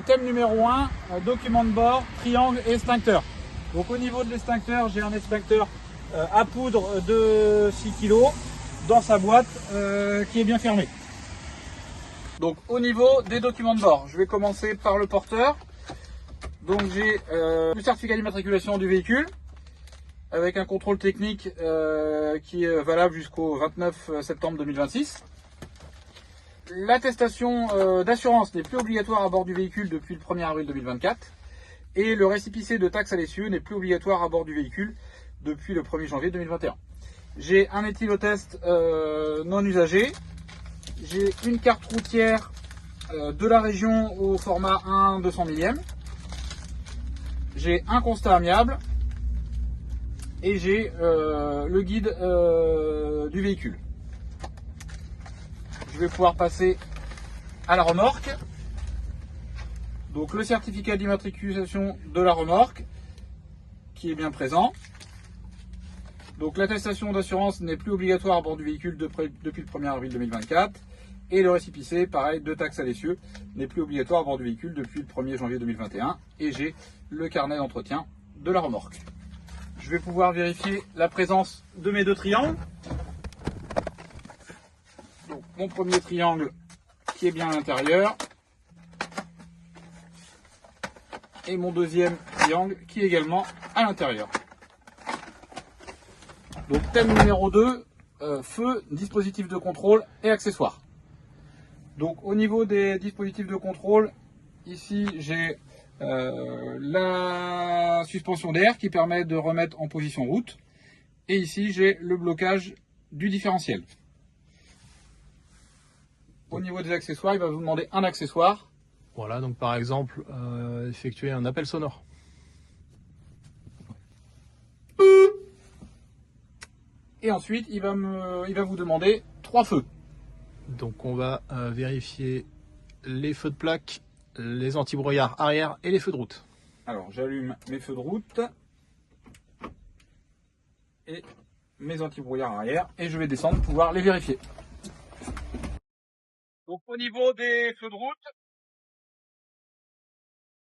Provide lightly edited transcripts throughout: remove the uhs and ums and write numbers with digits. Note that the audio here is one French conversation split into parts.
Thème numéro 1, document de bord, triangle et extincteur. Donc au niveau de l'extincteur, j'ai un extincteur à poudre de 6 kg dans sa boîte qui est bien fermée. Donc au niveau des documents de bord, je vais commencer par le porteur. Donc j'ai le certificat d'immatriculation du véhicule avec un contrôle technique qui est valable jusqu'au 29 septembre 2026. L'attestation d'assurance n'est plus obligatoire à bord du véhicule depuis le 1er avril 2024 et le récépissé de taxes à l'essieu n'est plus obligatoire à bord du véhicule depuis le 1er janvier 2021. J'ai un éthylotest non usagé, j'ai une carte routière de la région au format 1/200 millième, j'ai un constat amiable et j'ai le guide du véhicule. Je vais pouvoir passer à la remorque. Donc le certificat d'immatriculation de la remorque qui est bien présent. Donc l'attestation d'assurance n'est plus obligatoire à bord du véhicule depuis le 1er avril 2024. Et le récépissé, pareil, de taxes à l'essieu n'est plus obligatoire à bord du véhicule depuis le 1er janvier 2021. Et j'ai le carnet d'entretien de la remorque. Je vais pouvoir vérifier la présence de mes deux triangles. Donc, mon premier triangle qui est bien à l'intérieur et mon deuxième triangle qui est également à l'intérieur. Donc thème numéro 2, feu, dispositif de contrôle et accessoires. Donc au niveau des dispositifs de contrôle, ici j'ai la suspension d'air qui permet de remettre en position route et ici j'ai le blocage du différentiel. Au niveau des accessoires, il va vous demander un accessoire. Voilà, donc par exemple, effectuer un appel sonore. Et ensuite, il va vous demander 3 feux. Donc on va vérifier les feux de plaque, les anti-brouillard arrière et les feux de route. Alors j'allume mes feux de route et mes anti-brouillard arrière et je vais descendre pour pouvoir les vérifier. Donc au niveau des feux de route,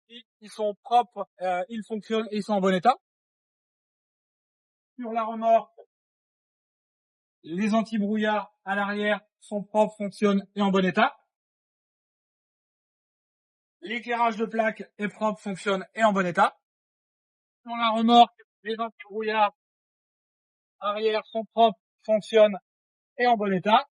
ils sont propres, ils fonctionnent et ils sont en bon état. Sur la remorque, les anti-brouillard à l'arrière sont propres, fonctionnent et en bon état. L'éclairage de plaque est propre, fonctionne et en bon état. Sur la remorque, les anti-brouillard arrière sont propres, fonctionnent et en bon état.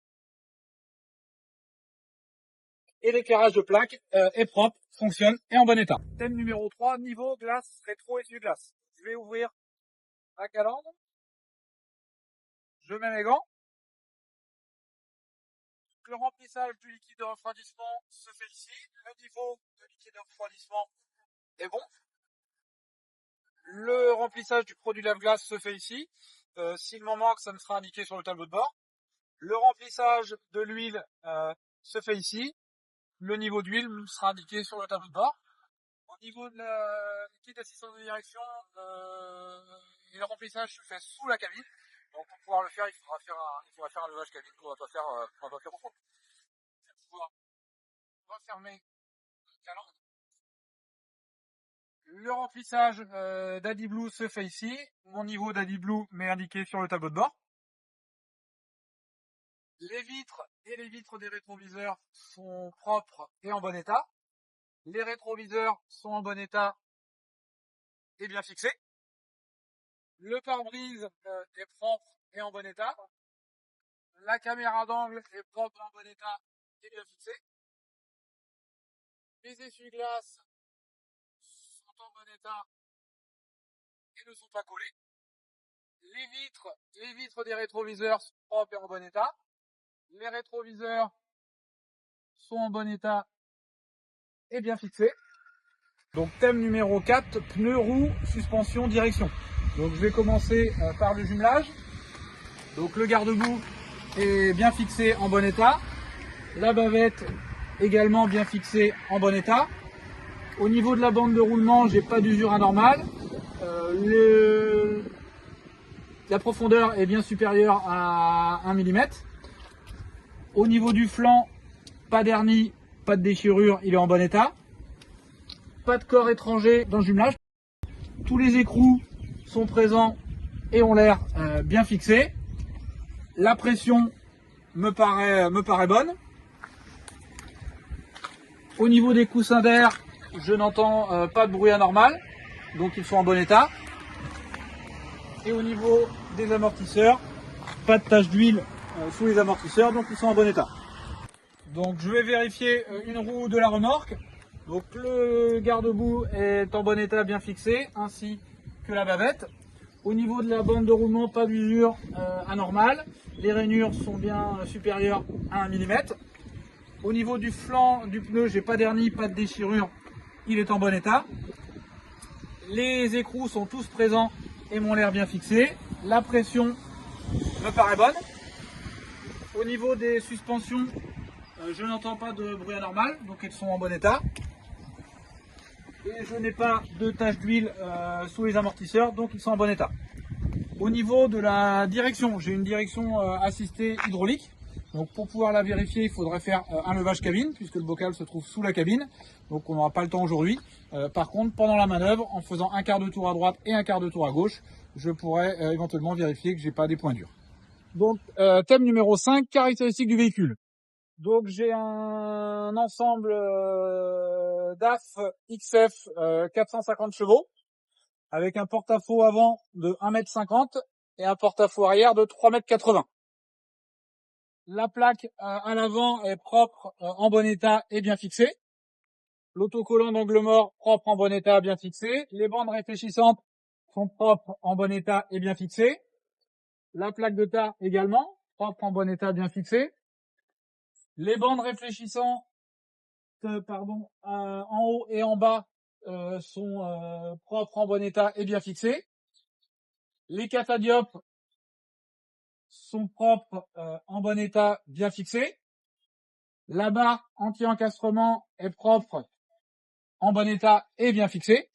Et l'éclairage de plaque est propre, fonctionne et en bon état. Thème numéro 3, niveau glace, rétro essuie-glace. Je vais ouvrir la calandre. Je mets mes gants. Le remplissage du liquide de refroidissement se fait ici. Le niveau de liquide de refroidissement est bon. Le remplissage du produit lave-glace se fait ici. S'il m'en manque, ça me sera indiqué sur le tableau de bord. Le remplissage de l'huile se fait ici. Le niveau d'huile sera indiqué sur le tableau de bord. Au niveau de la liquide d'assistance de direction, le remplissage se fait sous la cabine. Donc pour pouvoir le faire, il faudra faire un levage cabine qu'on va pas faire au fond. Je vais pouvoir refermer le calandre. Le remplissage d'AdiBlue se fait ici. Mon niveau d'AdiBlue m'est indiqué sur le tableau de bord. Les vitres et les vitres des rétroviseurs sont propres et en bon état. Les rétroviseurs sont en bon état et bien fixés. Le pare-brise est propre et en bon état. La caméra d'angle est propre et en bon état et bien fixée. Les essuie-glaces sont en bon état et ne sont pas collés. Les vitres des rétroviseurs sont propres et en bon état. Les rétroviseurs sont en bon état et bien fixés. Donc thème numéro 4, pneus, roues, suspension, direction. Donc je vais commencer par le jumelage. Donc le garde-boue est bien fixé en bon état. La bavette également bien fixée en bon état. Au niveau de la bande de roulement, j'ai pas d'usure anormale. La profondeur est bien supérieure à 1 mm. Au niveau du flanc, pas d'hernie, pas de déchirure, il est en bon état. pas de corps étranger dans le jumelage. Tous les écrous sont présents et ont l'air bien fixés. La pression me paraît bonne. Au niveau des coussins d'air, je n'entends pas de bruit anormal, donc ils sont en bon état. Et au niveau des amortisseurs, pas de tache d'huile sous les amortisseurs, donc ils sont en bon état. Donc je vais vérifier une roue de la remorque. Donc le garde-boue est en bon état, bien fixé, ainsi que la bavette. Au niveau de la bande de roulement, pas d'usure anormale. Les rainures sont bien supérieures à 1 mm. Au niveau du flanc du pneu, j'ai pas d'hernie, pas de déchirure, il est en bon état. Les écrous sont tous présents et m'ont l'air bien fixés. La pression me paraît bonne. Au niveau des suspensions, je n'entends pas de bruit anormal, donc elles sont en bon état. Et je n'ai pas de tache d'huile sous les amortisseurs, donc ils sont en bon état. Au niveau de la direction, j'ai une direction assistée hydraulique. Donc pour pouvoir la vérifier, il faudrait faire un levage cabine, puisque le bocal se trouve sous la cabine. Donc on n'aura pas le temps aujourd'hui. Par contre, pendant la manœuvre, en faisant un quart de tour à droite et un quart de tour à gauche, je pourrais éventuellement vérifier que j'ai pas des points durs. Donc thème numéro 5, caractéristiques du véhicule. Donc j'ai un ensemble DAF XF 450 chevaux avec un porte-à-faux avant de 1,50 m et un porte-à-faux arrière de 3,80 m. La plaque à l'avant est propre, en bon état et bien fixée. L'autocollant d'angle mort propre, en bon état, bien fixé. Les bandes réfléchissantes sont propres, en bon état et bien fixées. La plaque de tar également, propre, en bon état, bien fixée. Les bandes réfléchissantes, en haut et en bas sont propres, en bon état et bien fixées. Les catadiopes sont propres, en bon état, bien fixés. La barre anti-encastrement est propre, en bon état et bien fixée.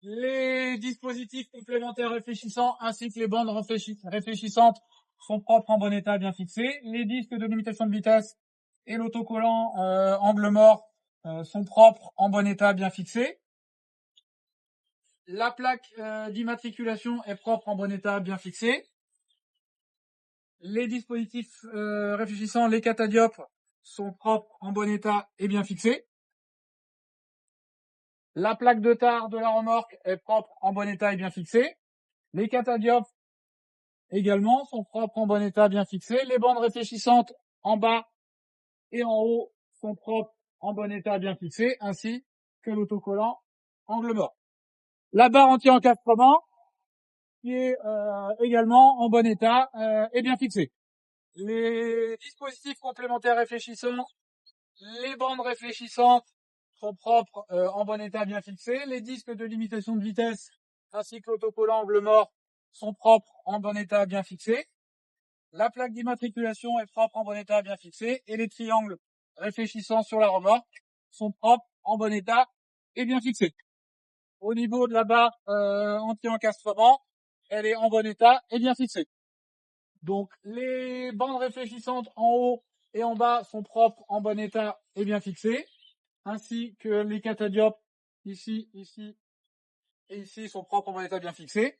Les dispositifs complémentaires réfléchissants ainsi que les bandes réfléchissantes sont propres, en bon état, bien fixés. Les disques de limitation de vitesse et l'autocollant angle mort sont propres, en bon état, bien fixés. La plaque d'immatriculation est propre, en bon état, bien fixée. Les dispositifs réfléchissants, les catadiopes, sont propres, en bon état et bien fixés. La plaque de tar de la remorque est propre, en bon état et bien fixée. Les catadiopes également sont propres, en bon état, bien fixés. Les bandes réfléchissantes en bas et en haut sont propres, en bon état, bien fixées, ainsi que l'autocollant angle mort. La barre anti-encastrement qui est également en bon état et bien fixée. Les dispositifs complémentaires réfléchissants, les bandes réfléchissantes sont propres, en bon état, bien fixés. Les disques de limitation de vitesse ainsi que l'autocollant angle mort sont propres, en bon état, bien fixés. La plaque d'immatriculation est propre, en bon état, bien fixée. Et les triangles réfléchissants sur la remorque sont propres, en bon état et bien fixés. Au niveau de la barre anti-encastrement, elle est en bon état et bien fixée. Donc les bandes réfléchissantes en haut et en bas sont propres, en bon état et bien fixées, ainsi que les catadiopes ici et ici sont propres, en bon état, bien fixés.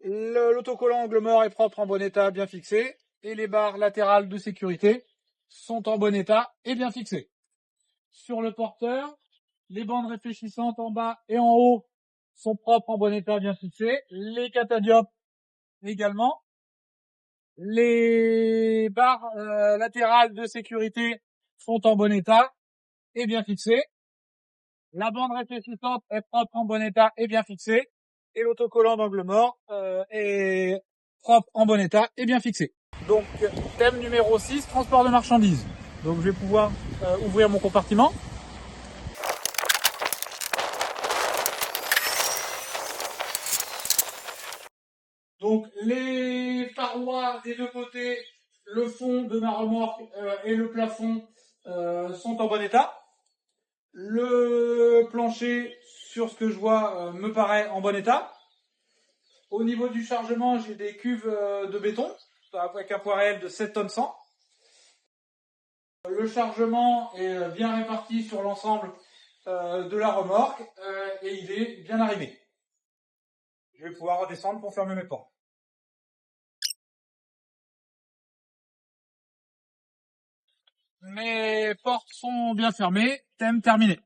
L'autocollant angle mort est propre, en bon état, bien fixé, et les barres latérales de sécurité sont en bon état et bien fixées. Sur le porteur, les bandes réfléchissantes en bas et en haut sont propres, en bon état, bien fixées. Les catadiopes également. Les barres latérales de sécurité sont en bon état et bien fixées. La bande réfléchissante est propre, en bon état et bien fixée. Et l'autocollant d'angle mort est propre, en bon état et bien fixé. Donc thème numéro 6, transport de marchandises. Donc je vais pouvoir ouvrir mon compartiment. Donc les parois des deux côtés, le fond de ma remorque et le plafond sont en bon état. Le plancher, sur ce que je vois, me paraît en bon état. Au niveau du chargement, j'ai des cuves de béton avec un poids réel de 7 tonnes 100. Le chargement est bien réparti sur l'ensemble de la remorque et il est bien arrivé. Je vais pouvoir redescendre pour fermer mes portes. Mes portes sont bien fermées, thème terminé.